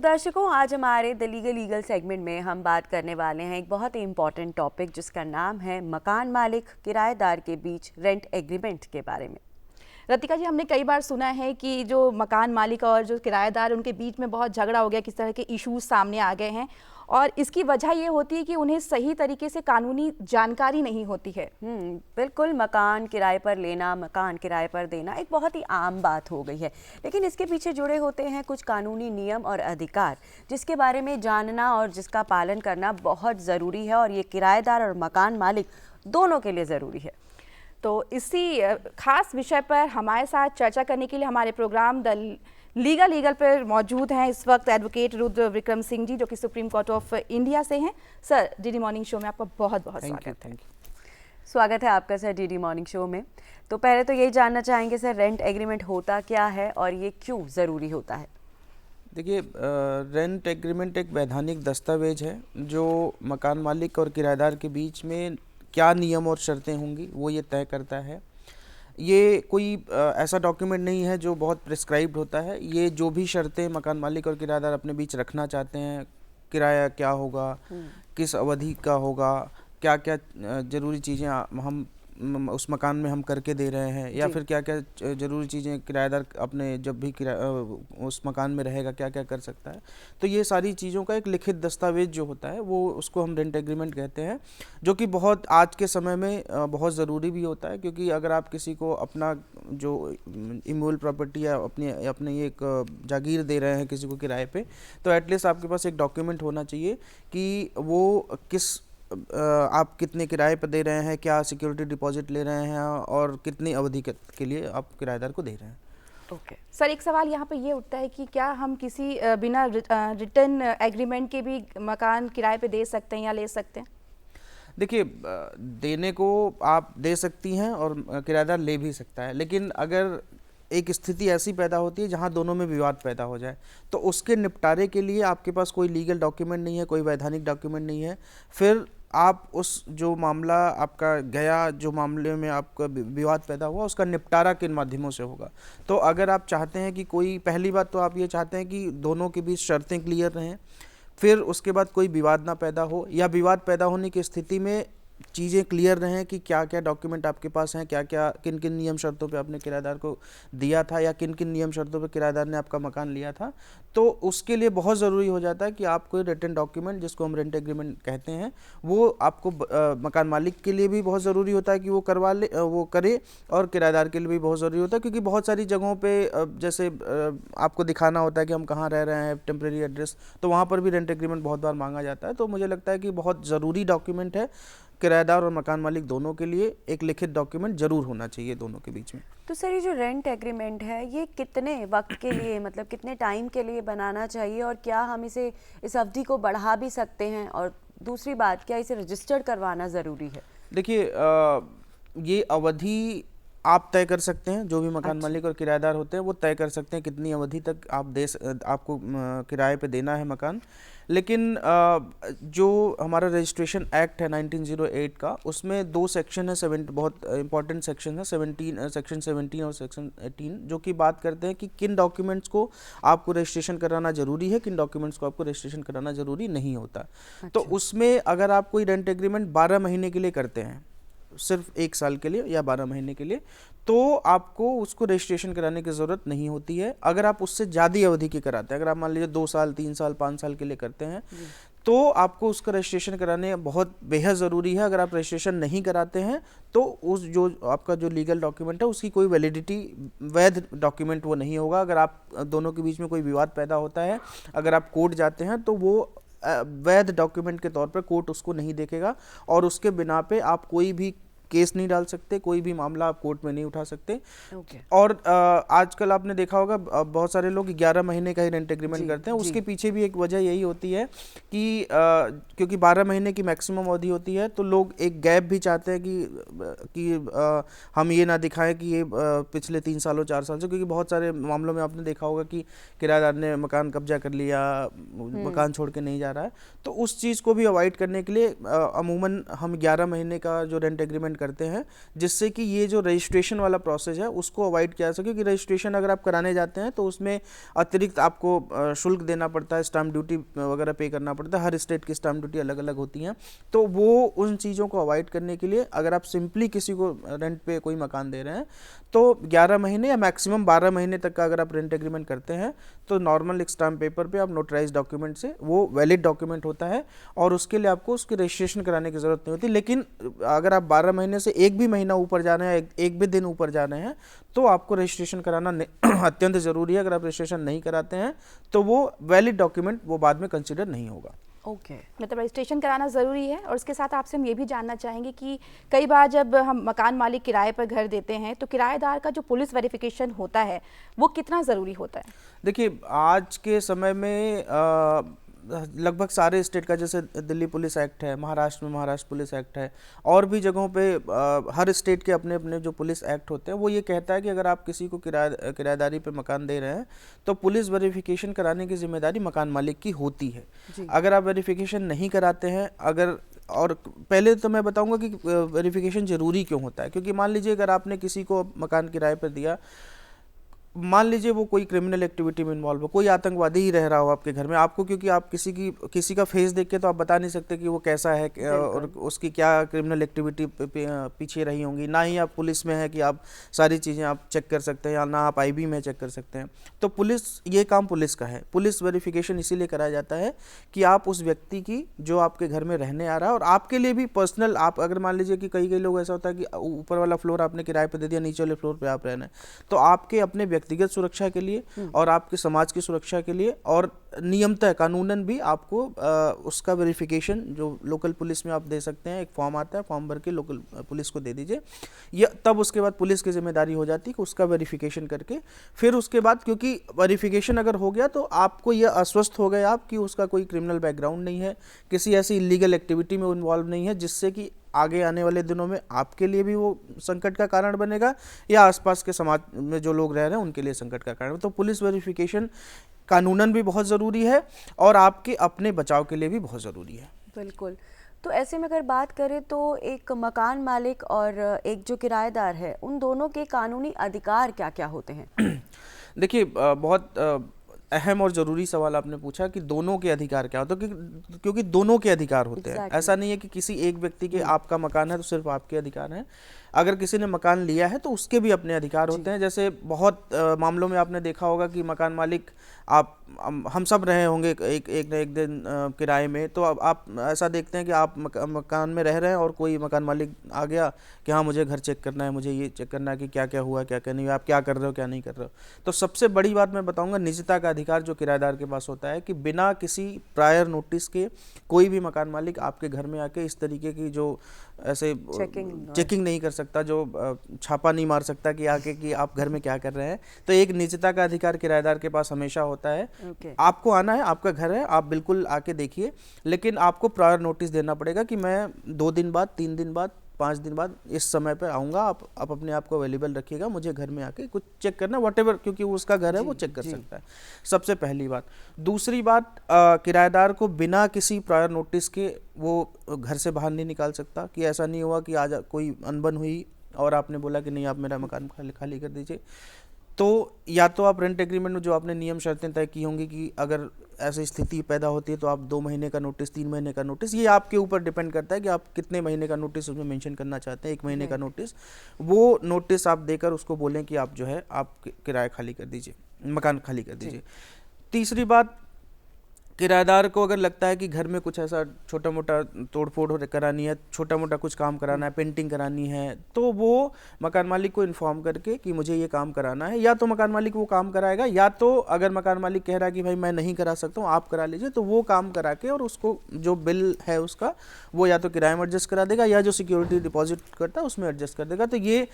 दर्शकों, आज हमारे द लीगल सेगमेंट में हम बात करने वाले हैं एक बहुत ही इम्पॉर्टेंट टॉपिक जिसका नाम है मकान मालिक किराएदार के बीच रेंट एग्रीमेंट के बारे में। रतिका जी, हमने कई बार सुना है कि जो मकान मालिक और जो किराएदार उनके बीच में बहुत झगड़ा हो गया, किस तरह के इश्यूज सामने आ गए हैं और इसकी वजह ये होती है कि उन्हें सही तरीके से कानूनी जानकारी नहीं होती है। बिल्कुल, मकान किराए पर लेना, मकान किराए पर देना एक बहुत ही आम बात हो गई है, लेकिन इसके पीछे जुड़े होते हैं कुछ कानूनी नियम और अधिकार जिसके बारे में जानना और जिसका पालन करना बहुत ज़रूरी है और ये किराएदार और मकान मालिक दोनों के लिए ज़रूरी है। तो इसी खास विषय पर हमारे साथ चर्चा करने के लिए हमारे प्रोग्राम द लीगल पर मौजूद हैं इस वक्त एडवोकेट रुद्र विक्रम सिंह जी, जो कि सुप्रीम कोर्ट ऑफ इंडिया से हैं। सर, डीडी मॉर्निंग शो में आपका बहुत बहुत स्वागत है। स्वागत है आपका सर डीडी मॉर्निंग शो में। तो पहले तो यही जानना चाहेंगे सर, रेंट एग्रीमेंट होता क्या है और ये क्यों ज़रूरी होता है? देखिए, रेंट एग्रीमेंट एक वैधानिक दस्तावेज है जो मकान मालिक और किराएदार के बीच में क्या नियम और शर्तें होंगी वो ये तय करता है। ये कोई ऐसा डॉक्यूमेंट नहीं है जो बहुत प्रिस्क्राइब्ड होता है। ये जो भी शर्तें मकान मालिक और किराएदार अपने बीच रखना चाहते हैं, किराया क्या होगा, किस अवधि का होगा, क्या क्या ज़रूरी चीज़ें हम उस मकान में हम करके दे रहे हैं, या फिर क्या क्या ज़रूरी चीज़ें किराएदार अपने जब भी उस मकान में रहेगा क्या क्या कर सकता है। तो ये सारी चीज़ों का एक लिखित दस्तावेज जो होता है वो उसको हम रेंट एग्रीमेंट कहते हैं, जो कि बहुत आज के समय में बहुत ज़रूरी भी होता है। क्योंकि अगर आप किसी को अपना जो इमूवेबल प्रॉपर्टी या अपने एक जागीर दे रहे हैं किसी को किराए पे, तो एटलीस्ट आपके पास एक डॉक्यूमेंट होना चाहिए कि वो आप कितने किराए पर दे रहे हैं, क्या सिक्योरिटी डिपॉजिट ले रहे हैं और कितनी अवधि के लिए आप किराएदार को दे रहे हैं। ओके सर, एक सवाल यहाँ पे ये उठता है कि क्या हम किसी बिना रिटर्न एग्रीमेंट के भी मकान किराए पे दे सकते हैं या ले सकते हैं? देखिए, देने को आप दे सकती हैं और किराएदार ले भी सकता है, लेकिन अगर एक स्थिति ऐसी पैदा होती है जहां दोनों में विवाद पैदा हो जाए, तो उसके निपटारे के लिए आपके पास कोई लीगल डॉक्यूमेंट नहीं है, कोई वैधानिक डॉक्यूमेंट नहीं है, फिर आप उस जो मामला आपका गया, जो मामले में आपका विवाद पैदा हुआ, उसका निपटारा किन माध्यमों से होगा। तो अगर आप चाहते हैं कि कोई, पहली बात तो आप ये चाहते हैं कि दोनों के बीच शर्तें क्लियर रहें, फिर उसके बाद कोई विवाद ना पैदा हो, या विवाद पैदा होने की स्थिति में चीज़ें क्लियर रहें कि क्या क्या डॉक्यूमेंट आपके पास हैं, क्या क्या किन किन नियम शर्तों पे आपने किराएदार को दिया था, या किन किन नियम शर्तों पे किराएदार ने आपका मकान लिया था। तो उसके लिए बहुत ज़रूरी हो जाता है कि आप कोई रिटन डॉक्यूमेंट, जिसको हम रेंट एग्रीमेंट कहते हैं, वो आपको मकान मालिक के लिए भी बहुत ज़रूरी होता है कि वो करवा ले, वो करे, और किराएदार के लिए भी बहुत ज़रूरी होता है। क्योंकि बहुत सारी जगहों पर जैसे आपको दिखाना होता है कि हम कहाँ रह रहे हैं, टेम्प्रेरी एड्रेस, तो वहाँ पर भी रेंट एग्रीमेंट बहुत बार मांगा जाता है। तो मुझे लगता है कि बहुत ज़रूरी डॉक्यूमेंट है, किराएदार और मकान मालिक दोनों के लिए एक लिखित डॉक्यूमेंट जरूर होना चाहिए दोनों के बीच में। तो सर, ये जो रेंट एग्रीमेंट है ये कितने वक्त के लिए, मतलब कितने टाइम के लिए बनाना चाहिए, और क्या हम इसे, इस अवधि को बढ़ा भी सकते हैं, और दूसरी बात, क्या इसे रजिस्टर्ड करवाना ज़रूरी है? देखिए, ये अवधि आप तय कर सकते हैं, जो भी मकान मालिक और किराएदार होते हैं वो तय कर सकते हैं कितनी अवधि तक आपको किराए पे देना है मकान। लेकिन जो हमारा रजिस्ट्रेशन एक्ट है 1908 का, उसमें दो सेक्शन है, बहुत इंपॉर्टेंट सेक्शन है, सेक्शन 17 और सेक्शन 18, जो कि बात करते हैं कि किन डॉक्यूमेंट्स को आपको रजिस्ट्रेशन कराना ज़रूरी है, किन डॉक्यूमेंट्स को आपको रजिस्ट्रेशन कराना ज़रूरी नहीं होता। तो उसमें अगर आप कोई रेंट एग्रीमेंट 12 महीने के लिए करते हैं, सिर्फ 1 साल के लिए या 12 महीने के लिए, तो आपको उसको रजिस्ट्रेशन कराने की ज़रूरत नहीं होती है। अगर आप उससे ज़्यादा अवधि की कराते हैं, अगर आप मान लीजिए 2 साल, 3 साल, 5 साल के लिए करते हैं, तो आपको उसका रजिस्ट्रेशन कराने बहुत बेहद ज़रूरी है। अगर आप रजिस्ट्रेशन नहीं कराते हैं तो उस जो आपका जो लीगल डॉक्यूमेंट है उसकी कोई वैलिडिटी, वैध डॉक्यूमेंट वो नहीं होगा। अगर आप दोनों के बीच में कोई विवाद पैदा होता है, अगर आप कोर्ट जाते हैं, तो वो वैध डॉक्यूमेंट के तौर पर कोर्ट उसको नहीं देखेगा, और उसके बिना पे आप कोई भी केस नहीं डाल सकते, कोई भी मामला आप कोर्ट में नहीं उठा सकते। और आजकल आपने देखा होगा बहुत सारे लोग 11 महीने का ही रेंट एग्रीमेंट करते हैं। उसके पीछे भी एक वजह यही होती है कि क्योंकि 12 महीने की मैक्सिमम अवधि होती है, तो लोग एक गैप भी चाहते हैं कि हम ये ना दिखाएं कि ये पिछले 3 सालों 4 साल से, क्योंकि बहुत सारे मामलों में आपने देखा होगा कि किराएदार ने मकान कब्जा कर लिया, मकान छोड़ के नहीं जा रहा है। तो उस चीज़ को भी अवॉइड करने के लिए अमूमन हम 11 महीने का जो रेंट एग्रीमेंट करते हैं, जिससे कि ये जो रजिस्ट्रेशन वाला प्रोसेस है उसको अवॉइड किया जा सके। कि रजिस्ट्रेशन अगर आप कराने जाते हैं तो उसमें अतिरिक्त आपको शुल्क देना पड़ता है, स्टाम्प ड्यूटी वगैरह पे करना पड़ता है। हर स्टेट की स्टाम्प ड्यूटी अलग अलग होती हैं, तो वो उन चीज़ों को अवॉइड करने के लिए अगर आप सिंपली किसी को रेंट पे कोई मकान दे रहे हैं तो 11 महीने या मैक्सिमम 12 महीने तक का अगर आप रेंट एग्रीमेंट करते हैं तो नॉर्मल एक स्टाम्प पेपर पे आप नोटराइज डॉक्यूमेंट से, वो वैलिड डॉक्यूमेंट होता है और उसके लिए आपको उसकी रजिस्ट्रेशन कराने की ज़रूरत नहीं होती। लेकिन अगर आप 12 महीने से एक भी महीना ऊपर जा रहे हैं, एक भी दिन ऊपर जा रहे हैं, तो आपको रजिस्ट्रेशन कराना अत्यंत ज़रूरी है। अगर आप रजिस्ट्रेशन नहीं कराते हैं तो वो वैलिड डॉक्यूमेंट वो बाद में कंसिडर नहीं होगा। ओके मतलब रजिस्ट्रेशन कराना ज़रूरी है। और उसके साथ आपसे हम ये भी जानना चाहेंगे कि कई बार जब हम मकान मालिक किराए पर घर देते हैं तो किराएदार का जो पुलिस वेरिफिकेशन होता है वो कितना ज़रूरी होता है? देखिए, आज के समय में लगभग सारे स्टेट का, जैसे दिल्ली पुलिस एक्ट है, महाराष्ट्र में महाराष्ट्र पुलिस एक्ट है, और भी जगहों पे हर स्टेट के अपने अपने जो पुलिस एक्ट होते हैं, वो ये कहता है कि अगर आप किसी को किराएदारी पे मकान दे रहे हैं तो पुलिस वेरिफिकेशन कराने की जिम्मेदारी मकान मालिक की होती है। अगर आप वेरिफिकेशन नहीं कराते हैं, और पहले तो मैं बताऊंगा कि वेरिफिकेशन ज़रूरी क्यों होता है। क्योंकि मान लीजिए अगर आपने किसी को मकान किराए पर दिया, मान लीजिए वो कोई क्रिमिनल एक्टिविटी में इन्वॉल्व हो, कोई आतंकवादी ही रह रहा हो आपके घर में, आपको क्योंकि आप किसी का फेस देख के तो आप बता नहीं सकते कि वो कैसा है और उसकी क्या क्रिमिनल एक्टिविटी पीछे रही होंगी। ना ही आप पुलिस में है कि आप सारी चीज़ें आप चेक कर सकते हैं, या ना आप आईबी में चेक कर सकते हैं। तो पुलिस, ये काम पुलिस का है। पुलिस वेरिफिकेशन इसीलिए कराया जाता है कि आप उस व्यक्ति की जो आपके घर में रहने आ रहा है, और आपके लिए भी पर्सनल, आप अगर मान लीजिए कि कई लोग ऐसा होता है कि ऊपर वाला फ्लोर आपने किराए पर दे दिया, नीचे वाले फ्लोर पर आप रहना है, तो आपके अपने व्यक्तिगत सुरक्षा के लिए और आपके समाज की सुरक्षा के लिए और नियमतः कानूनन भी आपको उसका वेरिफिकेशन जो लोकल पुलिस में आप दे सकते हैं। एक फॉर्म आता है, फॉर्म भर के लोकल पुलिस को दे दीजिए, या तब उसके बाद पुलिस की जिम्मेदारी हो जाती है कि उसका वेरिफिकेशन करके फिर उसके बाद, क्योंकि वेरिफिकेशन अगर हो गया तो आपको यह आश्वस्त हो गए आप कि उसका कोई क्रिमिनल बैकग्राउंड नहीं है, किसी ऐसी इलीगल एक्टिविटी में इन्वॉल्व नहीं है जिससे कि आगे आने वाले दिनों में आपके लिए भी वो संकट का कारण बनेगा या आसपास के समाज में जो लोग रह रहे हैं उनके लिए संकट का कारण। तो पुलिस वेरिफिकेशन कानूनन भी बहुत ज़रूरी है और आपके अपने बचाव के लिए भी बहुत ज़रूरी है। बिल्कुल। तो ऐसे में अगर बात करें तो एक मकान मालिक और एक जो किराएदार है, उन दोनों के कानूनी अधिकार क्या क्या होते हैं? देखिए, बहुत अहम और ज़रूरी सवाल आपने पूछा कि दोनों के अधिकार क्या होते हैं, क्योंकि दोनों के अधिकार होते हैं। ऐसा नहीं है कि किसी एक व्यक्ति के, आपका मकान है तो सिर्फ आपके अधिकार हैं। अगर किसी ने मकान लिया है तो उसके भी अपने अधिकार होते हैं। जैसे बहुत मामलों में आपने देखा होगा कि मकान मालिक, हम सब रहे होंगे एक न एक दिन किराए में, तो अब आप ऐसा देखते हैं कि आप मकान में रह रहे हैं और कोई मकान मालिक आ गया कि हाँ मुझे घर चेक करना है, मुझे ये चेक करना है कि क्या क्या हुआ, क्या क्या नहीं हुआ, आप क्या कर रहे हो, क्या नहीं कर रहे हो। तो सबसे बड़ी बात मैं बताऊंगा, निजता का अधिकार जो किराएदार के पास होता है कि बिना किसी प्रायर नोटिस के कोई भी मकान मालिक आपके घर में आके इस तरीके की जो ऐसे चेकिंग नहीं कर सकता, जो छापा नहीं मार सकता कि आके कि आप घर में क्या कर रहे हैं। तो एक निजता का अधिकार किराएदार के पास हमेशा होता है। आपको आना है, आपका घर है, आप बिल्कुल आके देखिए, लेकिन आपको प्रायर नोटिस देना पड़ेगा कि मैं 2 दिन बाद, 3 दिन बाद, 5 दिन बाद इस समय पर आऊँगा, आप अपने आप को अवेलेबल रखिएगा, मुझे घर में आके कुछ चेक करना, व्हाटएवर, क्योंकि वो उसका घर है, वो चेक कर सकता है। सबसे पहली बात। दूसरी बात, किराएदार को बिना किसी प्रायर नोटिस के वो घर से बाहर नहीं निकाल सकता। कि ऐसा नहीं हुआ कि आज कोई अनबन हुई और आपने बोला कि नहीं आप मेरा मकान खाली कर दीजिए। तो या तो आप रेंट एग्रीमेंट में जो आपने नियम शर्तें तय की होंगी कि अगर ऐसी स्थिति पैदा होती है तो आप 2 महीने का नोटिस, 3 महीने का नोटिस, ये आपके ऊपर डिपेंड करता है कि आप कितने महीने का नोटिस उसमें मेंशन करना चाहते हैं। 1 महीने का नोटिस, वो नोटिस आप देकर उसको बोलें कि आप जो है आप किराया खाली कर दीजिए, मकान खाली कर दीजिए। तीसरी बात, किराएदार को अगर लगता है कि घर में कुछ ऐसा छोटा मोटा तोड़फोड़ करानी है, छोटा मोटा कुछ काम कराना है, पेंटिंग करानी है, तो वो मकान मालिक को इन्फॉर्म करके कि मुझे ये काम कराना है, या तो मकान मालिक वो काम कराएगा, या तो अगर मकान मालिक कह रहा है कि भाई मैं नहीं करा सकता हूँ, आप करा लीजिए, तो वो काम करा के और उसको जो बिल है उसका वो या तो किराए में एडजस्ट करा देगा या जो सिक्योरिटी डिपॉजिट करता है उसमें एडजस्ट कर देगा। तो ये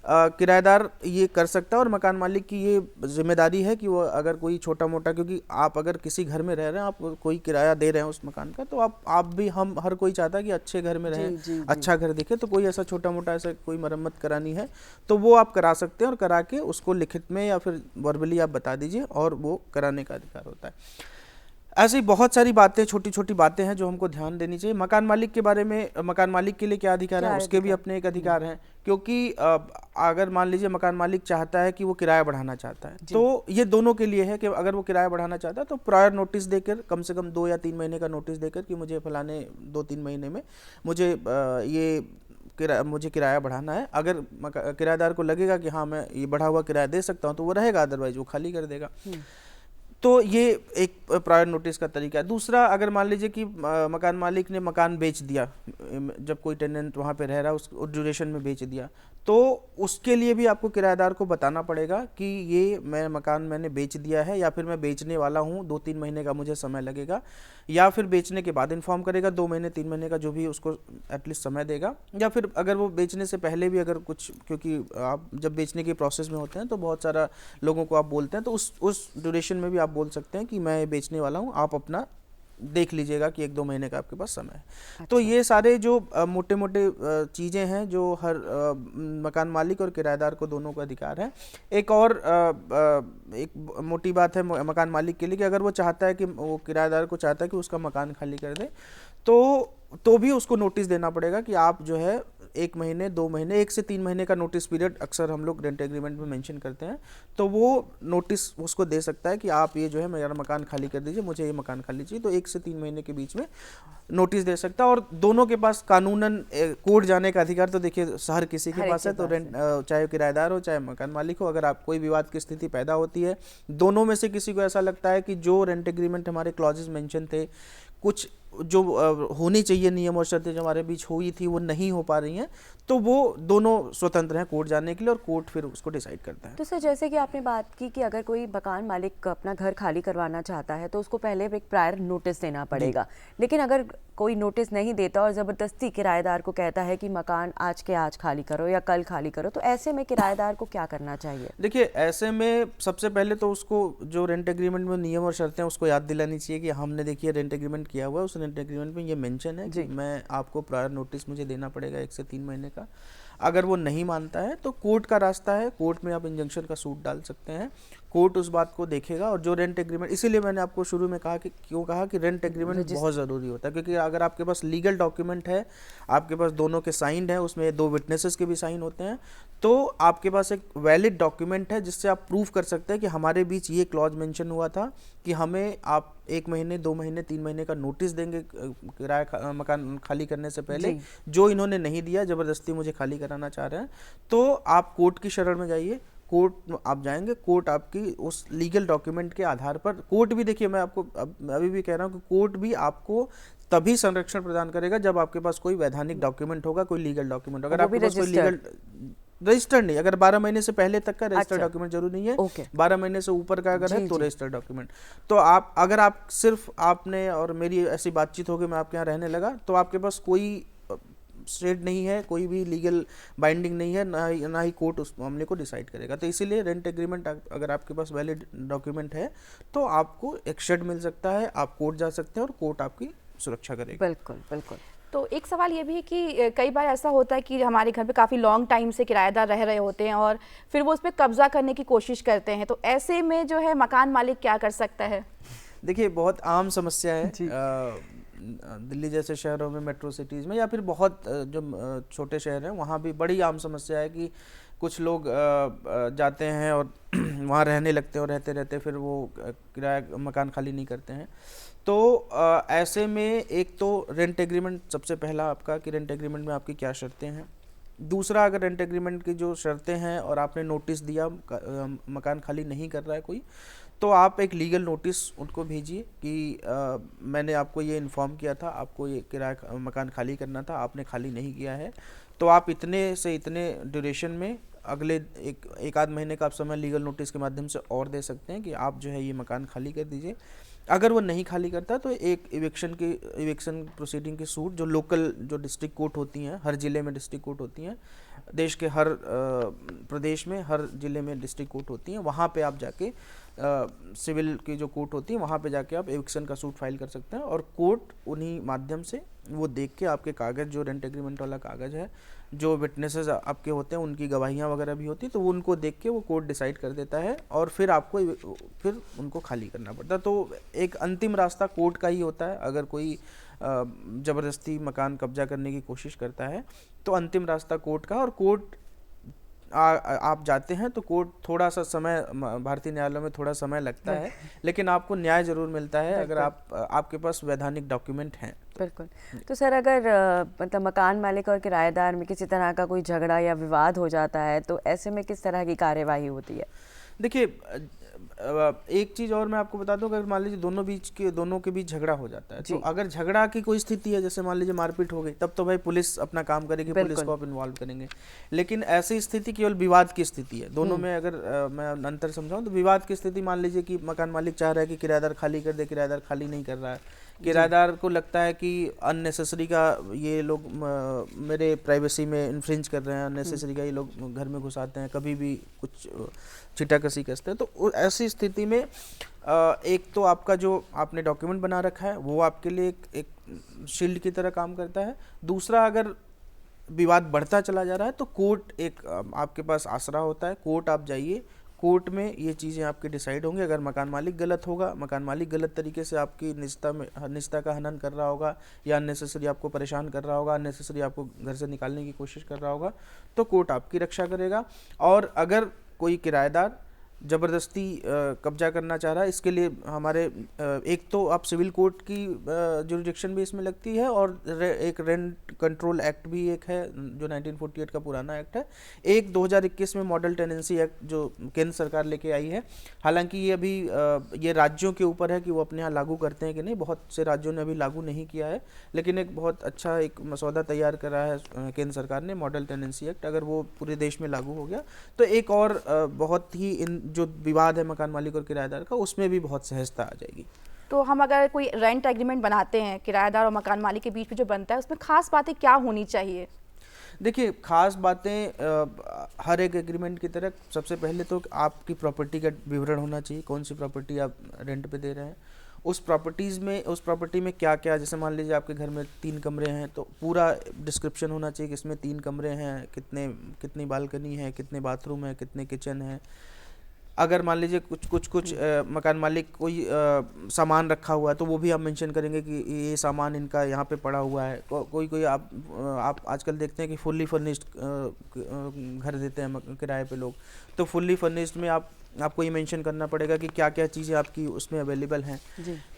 किराएदार ये कर सकता है और मकान मालिक की ये जिम्मेदारी है कि वो अगर कोई छोटा मोटा, क्योंकि आप अगर किसी घर में रह रहे हैं, आप कोई किराया दे रहे हैं उस मकान का, तो आप भी, हम हर कोई चाहता है कि अच्छे घर में रहें, अच्छा घर दिखे। तो कोई ऐसा छोटा मोटा ऐसा कोई मरम्मत करानी है तो वो आप करा सकते हैं और करा के उसको लिखित में या फिर वर्बली आप बता दीजिए और वो कराने का अधिकार होता है। ऐसी बहुत सारी बातें, छोटी छोटी बातें हैं जो हमको ध्यान देनी चाहिए। मकान मालिक के बारे में, मकान मालिक के लिए क्या अधिकार है, उसके भी अपने एक अधिकार हैं। क्योंकि अगर मान लीजिए मकान मालिक चाहता है कि वो किराया बढ़ाना चाहता है, तो ये दोनों के लिए है कि अगर वो किराया बढ़ाना चाहता है तो प्रायर नोटिस देकर, कम से कम 2 या 3 महीने का नोटिस देकर कि मुझे फलाने 2-3 महीने में मुझे मुझे किराया बढ़ाना है। अगर किराएदार को लगेगा कि हाँ मैं ये बढ़ा हुआ किराया दे सकता हूँ तो वो रहेगा, अदरवाइज वो खाली कर देगा। तो ये एक प्रायर नोटिस का तरीका है। दूसरा, अगर मान लीजिए कि मकान मालिक ने मकान बेच दिया, जब कोई टेनेंट वहाँ पे रह रहा है उस ड्यूरेशन में बेच दिया, तो उसके लिए भी आपको किराएदार को बताना पड़ेगा कि ये मकान मैंने बेच दिया है, या फिर मैं बेचने वाला हूँ, 2-3 महीने का मुझे समय लगेगा, या फिर बेचने के बाद इन्फॉर्म करेगा, 2 महीने 3 महीने का जो भी उसको एटलीस्ट समय देगा। या फिर अगर वो बेचने से पहले भी अगर कुछ, क्योंकि आप जब बेचने के प्रोसेस में होते हैं तो बहुत सारा लोगों को आप बोलते हैं, तो उस ड्यूरेशन में भी आप बोल सकते हैं कि मैं बेचने वाला हूँ, आप अपना देख लीजिएगा कि 1-2 महीने का आपके पास समय है। अच्छा। तो ये सारे जो मोटे मोटे चीज़ें हैं जो हर मकान मालिक और किराएदार को दोनों को अधिकार है। एक और एक मोटी बात है मकान मालिक के लिए कि अगर वो चाहता है कि वो किराएदार को चाहता है कि उसका मकान खाली कर दे, तो भी उसको नोटिस देना पड़ेगा कि आप जो है 1 महीने 2 महीने 1 से 3 महीने का नोटिस पीरियड अक्सर हम लोग रेंट एग्रीमेंट में मेंशन करते हैं। तो वो नोटिस उसको दे सकता है कि आप ये जो है मेरा मकान खाली कर दीजिए, मुझे ये मकान खाली चाहिए। तो 1 से 3 महीने के बीच में नोटिस दे सकता है। और दोनों के पास कानूनन कोर्ट जाने का अधिकार तो देखिए हर किसी के पास है। तो रेंट, चाहे किराएदार हो चाहे मकान मालिक हो, अगर आप कोई विवाद की स्थिति पैदा होती है, दोनों में से किसी को ऐसा लगता है कि जो रेंट एग्रीमेंट हमारे क्लॉजेस मेंशन थे, कुछ जो होनी चाहिए नियम और शर्तें जो हमारे बीच हुई थी वो नहीं हो पा रही हैं, तो वो दोनों स्वतंत्र हैं कोर्ट जाने के लिए, और कोर्ट फिर उसको डिसाइड करता है। तो सर, जैसे कि आपने बात की कि अगर कोई मकान मालिक अपना घर खाली करवाना चाहता है तो उसको पहले एक प्रायर नोटिस देना पड़ेगा, लेकिन अगर कोई नोटिस नहीं देता और ज़बरदस्ती किराएदार को कहता है कि मकान आज के आज खाली करो या कल खाली करो, तो ऐसे में किराएदार को क्या करना चाहिए? देखिए, ऐसे में सबसे पहले तो उसको जो रेंट एग्रीमेंट में नियम और शर्तें हैं उसको याद दिलानी चाहिए कि हमने देखिए रेंट एग्रीमेंट किया हुआ है, उस रेंट एग्रीमेंट में ये मेंशन है कि मैं आपको प्रायर नोटिस मुझे देना पड़ेगा 1 से 3 महीने का। अगर वो नहीं मानता है तो कोर्ट का रास्ता है, कोर्ट में आप इंजंक्शन का सूट डाल सकते हैं, कोर्ट उस बात को देखेगा। और जो रेंट एग्रीमेंट, इसीलिए मैंने आपको शुरू में कहा कि रेंट एग्रीमेंट बहुत ज़रूरी होता है, क्योंकि अगर आपके पास लीगल डॉक्यूमेंट है, आपके पास दोनों के साइंड है, उसमें 2 विटनेसेस के भी साइन होते हैं, तो आपके पास एक वैलिड डॉक्यूमेंट है जिससे आप प्रूव कर सकते हैं कि हमारे बीच ये क्लॉज मेंशन हुआ था कि हमें आप 1 महीने 2 महीने 3 महीने का नोटिस देंगे किराया मकान खाली करने से पहले, जो इन्होंने नहीं दिया, ज़बरदस्ती मुझे खाली कराना चाह रहे हैं। तो आप कोर्ट की शरण में जाइए, कोर्ट आप जाएंगे, कोर्ट आपकी उस लीगल डॉक्यूमेंट के आधार पर, कोर्ट भी देखिए, मैं आपको अभी भी कह रहा हूँ कि कोर्ट भी आपको तभी संरक्षण प्रदान करेगा जब आपके पास कोई वैधानिक डॉक्यूमेंट होगा, कोई लीगल डॉक्यूमेंट। अगर आपके पास कोई लीगल रजिस्टर्ड नहीं, अगर 12 महीने से पहले तक का रजिस्टर्ड डॉक्यूमेंट जरूरी नहीं है, 12 महीने से ऊपर का अगर है तो रजिस्टर्ड डॉक्यूमेंट। तो आप, अगर आप सिर्फ आपने और मेरी ऐसी बातचीत हो गई, मैं आपके यहाँ रहने लगा, तो आपके पास कोई स्टेट नहीं है, कोई भी लीगल बाइंडिंग नहीं है, ना ही कोर्ट उस मामले को डिसाइड करेगा। तो इसीलिए रेंट एग्रीमेंट अगर आपके पास वैलिड डॉक्यूमेंट है तो आपको एक शेड मिल सकता है, आप कोर्ट जा सकते हैं और कोर्ट आपकी सुरक्षा करेगा। बिल्कुल बिल्कुल। तो एक सवाल ये भी है कि कई बार ऐसा होता है कि हमारे घर पे काफ़ी लॉन्ग टाइम से किराएदार रह रहे होते हैं और फिर वो उस पर कब्जा करने की कोशिश करते हैं, तो ऐसे में जो है मकान मालिक क्या कर सकता है? देखिए, बहुत आम समस्या है दिल्ली जैसे शहरों में, मेट्रो सिटीज़ में, या फिर बहुत जो छोटे शहर हैं वहाँ भी बड़ी आम समस्या है कि कुछ लोग जाते हैं और वहाँ रहने लगते हैं और रहते रहते फिर वो किराया मकान खाली नहीं करते हैं। तो ऐसे में एक तो रेंट एग्रीमेंट सबसे पहला आपका, कि रेंट एग्रीमेंट में आपकी क्या शर्तें हैं। दूसरा, अगर रेंट एग्रीमेंट की जो शर्तें हैं और आपने नोटिस दिया मकान खाली नहीं कर रहा है कोई, तो आप एक लीगल नोटिस उनको भेजिए कि मैंने आपको ये इन्फॉर्म किया था, आपको ये किराया मकान खाली करना था, आपने खाली नहीं किया है, तो आप इतने से इतने ड्यूरेशन में अगले एक आध महीने का आप समय लीगल नोटिस के माध्यम से और दे सकते हैं कि आप जो है ये मकान खाली कर दीजिए। अगर वो नहीं खाली करता तो एक इविक्शन प्रोसीडिंग की सूट, जो लोकल जो डिस्ट्रिक्ट कोर्ट होती हैं, हर ज़िले में डिस्ट्रिक्ट कोर्ट होती हैं, देश के हर प्रदेश में हर ज़िले में डिस्ट्रिक्ट कोर्ट होती हैं, वहाँ पे आप जाके सिविल की जो कोर्ट होती है वहाँ पे जाके आप एविक्शन का सूट फाइल कर सकते हैं, और कोर्ट उन्हीं माध्यम से वो देख के आपके कागज़, जो रेंट एग्रीमेंट वाला कागज़ है, जो विटनेसेस आपके होते हैं उनकी गवाहियाँ वगैरह भी होती है, तो वो उनको देख के वो कोर्ट डिसाइड कर देता है और फिर आपको फिर उनको खाली करना पड़ता है। तो एक अंतिम रास्ता कोर्ट का ही होता है। अगर कोई ज़बरदस्ती मकान कब्जा करने की कोशिश करता है तो अंतिम रास्ता कोर्ट का, और कोर्ट आप जाते हैं तो कोर्ट थोड़ा सा समय, भारतीय न्यायालय में थोड़ा समय लगता है, लेकिन आपको न्याय जरूर मिलता है अगर आपके पास वैधानिक डॉक्यूमेंट हैं। बिल्कुल। तो सर, अगर मतलब मकान मालिक और किराएदार में किसी तरह का कोई झगड़ा या विवाद हो जाता है तो ऐसे में किस तरह की कार्यवाही होती है? देखिए, एक चीज़ और मैं आपको बता दूं, अगर मान लीजिए दोनों के बीच झगड़ा हो जाता है, तो अगर झगड़ा की कोई स्थिति है, जैसे मान लीजिए मारपीट हो गई, तब तो भाई पुलिस अपना काम करेगी, पुलिस को आप इन्वॉल्व करेंगे। लेकिन ऐसी स्थिति केवल विवाद की स्थिति है। दोनों में अगर मैं अंतर समझाऊं तो विवाद की स्थिति, मान लीजिए कि मकान मालिक चाह रहा है कि किराएदार खाली कर दे, किराएदार खाली नहीं कर रहा है, किराएदार को लगता है कि अननेसेसरी का ये लोग मेरे प्राइवेसी में इन्फ्रिंज कर रहे हैं, अननेसेसरी का ये लोग घर में घुसाते हैं, कभी भी कुछ छिटाकसी कसते हैं। तो ऐसी स्थिति में एक तो आपका जो आपने डॉक्यूमेंट बना रखा है वो आपके लिए एक शील्ड की तरह काम करता है। दूसरा, अगर विवाद बढ़ता चला जा रहा है तो कोर्ट एक आपके पास आसरा होता है। कोर्ट आप जाइए, कोर्ट में ये चीज़ें आपके डिसाइड होंगी। अगर मकान मालिक गलत होगा, मकान मालिक गलत तरीके से आपकी निजता का हनन कर रहा होगा, या अननेसेसरी आपको परेशान कर रहा होगा, अननेसेसरी आपको घर से निकालने की कोशिश कर रहा होगा, तो कोर्ट आपकी रक्षा करेगा। और अगर कोई किराएदार ज़बरदस्ती कब्जा करना चाह रहा है, इसके लिए हमारे एक तो आप सिविल कोर्ट की जुरिडिक्शन भी इसमें लगती है, और एक रेंट कंट्रोल एक्ट भी एक है जो 1948 का पुराना एक्ट है। एक 2021 में मॉडल टेनेंसी एक्ट जो केंद्र सरकार लेके आई है। हालांकि ये अभी ये राज्यों के ऊपर है कि वो अपने यहाँ लागू करते हैं कि नहीं। बहुत से राज्यों ने अभी लागू नहीं किया है, लेकिन एक बहुत अच्छा एक मसौदा तैयार करा है केंद्र सरकार ने, मॉडल टेनेंसी एक्ट। अगर वो पूरे देश में लागू हो गया तो एक और बहुत ही जो विवाद है मकान मालिक और किराएदार का, उसमें भी बहुत सहजता आ जाएगी। तो हम अगर कोई रेंट एग्रीमेंट बनाते हैं किराएदार और मकान मालिक के बीच में जो बनता है, उसमें खास बातें क्या होनी चाहिए? देखिए, खास बातें हर एक एग्रीमेंट की तरह सबसे पहले तो आपकी प्रॉपर्टी का विवरण होना चाहिए। कौन सी प्रॉपर्टी आप रेंट पे दे रहे हैं, उस प्रॉपर्टी में क्या क्या, जैसे मान लीजिए आपके घर में 3 कमरे हैं तो पूरा डिस्क्रिप्शन होना चाहिए कि इसमें 3 कमरे हैं, कितनी बालकनी है, कितने बाथरूम है, कितने किचन है। अगर मान लीजिए कुछ मकान मालिक कोई सामान रखा हुआ है तो वो भी आप मेंशन करेंगे कि ये सामान इनका यहाँ पे पड़ा हुआ है। कोई आप आजकल देखते हैं कि फुल्ली फर्निश्ड घर देते हैं किराए पे लोग, तो फुल्ली फर्निश्ड में आपको ये मेंशन करना पड़ेगा कि क्या क्या चीज़ें आपकी उसमें अवेलेबल हैं।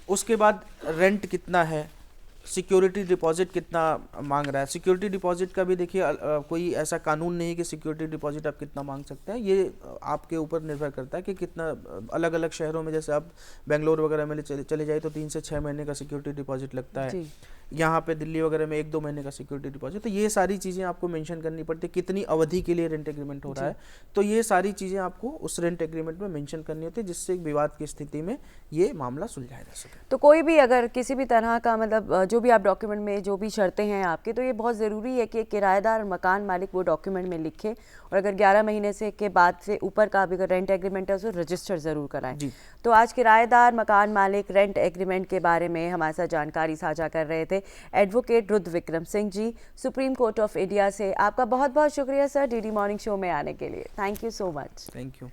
उसके बाद रेंट कितना है, सिक्योरिटी डिपॉजिट कितना मांग रहा है। सिक्योरिटी डिपॉजिट का भी देखिए कोई ऐसा कानून नहीं है कि सिक्योरिटी डिपॉजिट आप कितना मांग सकते हैं। ये आपके ऊपर निर्भर करता है कि कितना, अलग अलग शहरों में जैसे आप बेंगलोर वगैरह में चले जाए तो 3 से 6 महीने का सिक्योरिटी डिपॉजिट लगता है। यहाँ पे दिल्ली वगैरह में 1-2 महीने का सिक्योरिटी डिपॉजिट। तो ये सारी चीज़ें आपको मेंशन करनी पड़ती है, कितनी अवधि के लिए रेंट एग्रीमेंट हो रहा है। तो ये सारी चीज़ें आपको उस रेंट एग्रीमेंट में मेंशन करनी होती है, जिससे एक विवाद की स्थिति में ये मामला सुलझाया जा सके। तो कोई भी अगर किसी भी तरह का मतलब जो भी आप डॉक्यूमेंट में जो भी शर्तें हैं आपकी, तो ये बहुत ज़रूरी है कि किराएदार मकान मालिक वो डॉक्यूमेंट में लिखे, और अगर 11 महीने से के बाद से ऊपर का भी अगर रेंट एग्रीमेंट है उसे रजिस्टर ज़रूर कराएं। तो आज किराएदार मकान मालिक रेंट एग्रीमेंट के बारे में हमारे साथ जानकारी साझा कर रहे थे advocate Rudra Vikram Singh ji, supreme court of India से। आपका बहुत बहुत शुक्रिया सर डीडी मॉर्निंग शो में आने के लिए। Thank you so much. Thank you.